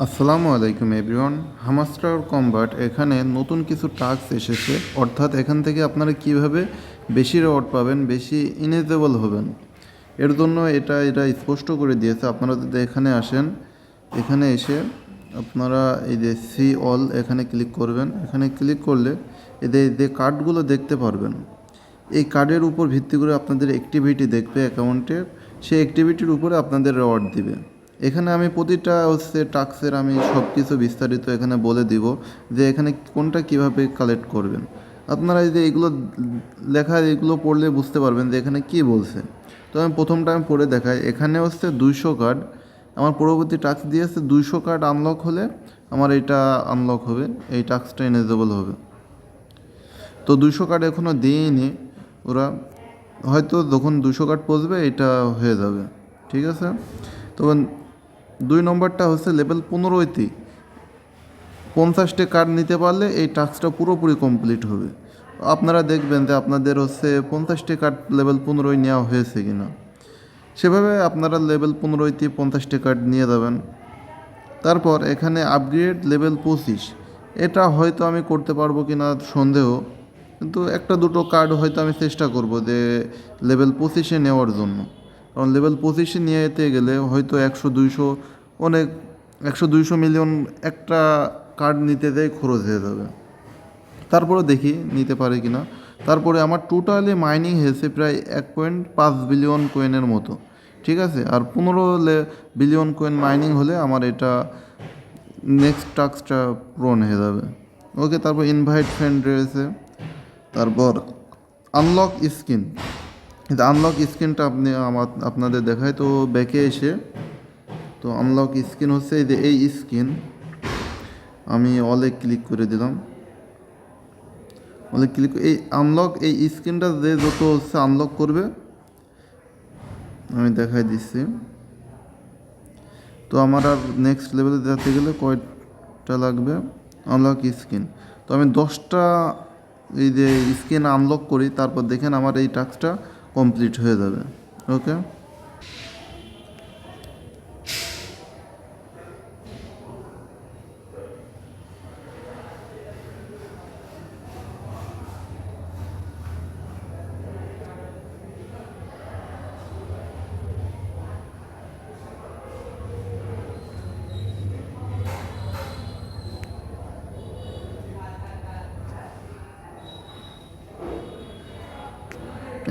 আসসালামু আলাইকুম everyone. Hamster combat এখানে নতুন কিছু টাস্ক এসেছে, অর্থাৎ এখান থেকে আপনারা কিভাবে বেশি রেওয়ার্ড পাবেন, বেশি ইনেজেবল হবেন, এর জন্য এটা স্পষ্ট করে দিয়েছে। আপনারা যদি এখানে আসেন, এখানে এসে আপনারা এই যে সি অল এখানে ক্লিক করবেন। এখানে ক্লিক করলে এদের যে কার্ডগুলো দেখতে পারবেন, এই কার্ডের উপর ভিত্তি করে আপনাদের অ্যাক্টিভিটি দেখবে অ্যাকাউন্টে, সেই অ্যাক্টিভিটির উপরে আপনাদের রেওয়ার্ড দিবে। এখানে আমি প্রতিটা টাস্কের আমি সব কিছু বিস্তারিত এখানে বলে দিব যে এখানে কোনটা কিভাবে কালেক্ট করবেন। আপনারা এই যে এগুলো লেখা, এগুলো পড়লে বুঝতে পারবেন যে এখানে কি বলছে। তো আমি প্রথমটা আমি পড়ে দেখাই। এখানে 200 কার্ড আমার পরবর্তী টাস্ক দিয়েছে। 200 কার্ড আনলক হলে আমার এটা আনলক হবে, এই টাস্কটা এনেজেবল হবে। তো 200 কার্ড এখনও দিইনি ওরা, হয়তো যখন 200 কার্ড পৌঁছবে এটা হয়ে যাবে। ঠিক আছে। তো 2 নম্বরটা লেভেল 15তে 50টি কার্ড নিতে পারলে এই টাস্কটা পুরোপুরি কমপ্লিট হবে। আপনারা দেখবেন যে আপনাদের 50টি কার্ড লেভেল 15 নেওয়া হয়েছে কি না। সেভাবে আপনারা লেভেল 15তে 50টি কার্ড নিয়ে যাবেন। তারপর এখানে আপগ্রেড লেভেল 25, এটা হয়তো আমি করতে পারবো কি না সন্দেহ, কিন্তু একটা দুটো কার্ড হয়তো আমি চেষ্টা করব যে লেভেল 25-এ নেওয়ার জন্য। কারণ লেভেল 25-এ নিয়ে যেতে গেলে হয়তো 100-200 অনেক 100-200 মিলিয়ন একটা কার্ড নিতে যাই খরচ হয়ে যাবে। তারপরে দেখি নিতে পারে কি না। তারপরে আমার টোটালি মাইনিং হয়েছে প্রায় 1.5 বিলিয়ন কয়েনের মতো। ঠিক আছে। আর 15 বিলিয়ন কয়েন মাইনিং হলে আমার এটা নেক্সট টাস্কটা পূরণ হয়ে যাবে। ওকে। তারপর ইনভাইট ফ্রেন্ড রয়েছে। তারপর আনলক স্কিন, আনলক স্কিনটা আপনাদের দেখায়। তো ব্যাকে এসে, তো আনলক স্কিন এই যে এই স্কিন, আমি অলে ক্লিক করে দিলাম। অলে ক্লিক, এই আনলক এই স্কিনটা যে যত আনলক করবে আমি দেখাই দিচ্ছি। তো আমার আর নেক্সট লেভেলে যেতে গেলে কয়টা লাগবে আনলক স্কিন। তো আমি 10টা এই যে স্কিন আনলক করি, তারপর দেখেন আমার এই টাস্কটা কমপ্লিট হয়ে যাবে। ওকে।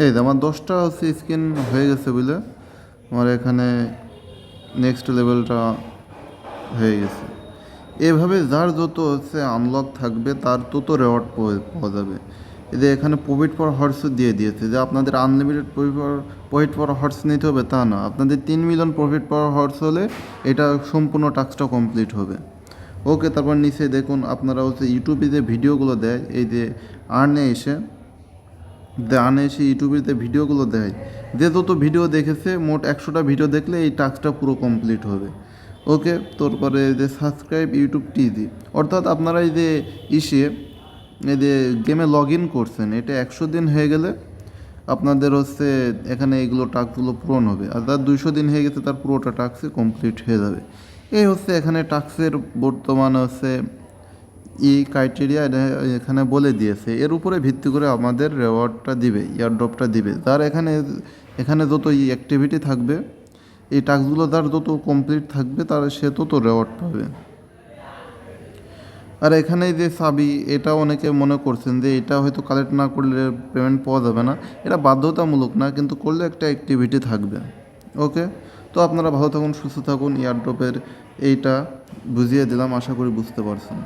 এই যে আমার 10টা স্কিন হয়ে গেছে বলে আমার এখানে নেক্সট লেভেলটা হয়ে গেছে। এভাবে যার যত আনলক থাকবে তার তত রেওয়ার্ড পাওয়া যাবে। এই যে এখানে প্রফিট পার হর্সও দিয়ে দিয়েছে যে আপনাদের আনলিমিটেড প্রফিট পার হর্স নিতে হবে তা না, আপনাদের 3 মিলিয়ন প্রফিট পার হর্স হলে এটা সম্পূর্ণ টাস্কটা কমপ্লিট হবে। ওকে। তারপর নিচে দেখুন আপনারা ইউটিউবে যে ভিডিওগুলো দেয়, এই যে আর্নে এসে ইউটিউবে যে ভিডিওগুলো দেয়, যে যত ভিডিও দেখেছে মোট 100টা ভিডিও দেখলে এই টাস্কটা পুরো কমপ্লিট হবে। ওকে। তারপরে যে সাবস্ক্রাইব ইউটিউব টিভি, অর্থাৎ আপনারা এই যে এই যে গেমে লগ ইন করছেন, এটা 100 দিন হয়ে গেলে আপনাদের এখানে এইগুলো টাস্কগুলো পূরণ হবে। আর তার 200 দিন হয়ে গেছে, তার পুরোটা টাস্কই কমপ্লিট হয়ে যাবে। এই এখানে টাস্কের বর্তমানে ক্রাইটেরিয়া এখানে বলে দিয়েছে। এর উপরে ভিত্তি করে আমাদের রেওয়ার্ডটা দিবে, ইয়ারড্রপটা দিবে। তার এখানে যত অ্যাক্টিভিটি থাকবে, এই টাস্কগুলো তার যত কমপ্লিট থাকবে তার সে তত রেওয়ার্ড পাবে। আর এখানে যে চাবি, এটা অনেকে মনে করছেন যে এটা হয়তো কালেক্ট না করলে পেমেন্ট পাওয়া যাবে না। এটা বাধ্যতামূলক না, কিন্তু করলে একটা অ্যাক্টিভিটি থাকবে। ওকে। তো আপনারা ভালো থাকুন, সুস্থ থাকুন। ইয়ারড্রপের এইটা বুঝিয়ে দিলাম, আশা করি বুঝতে পারছেন।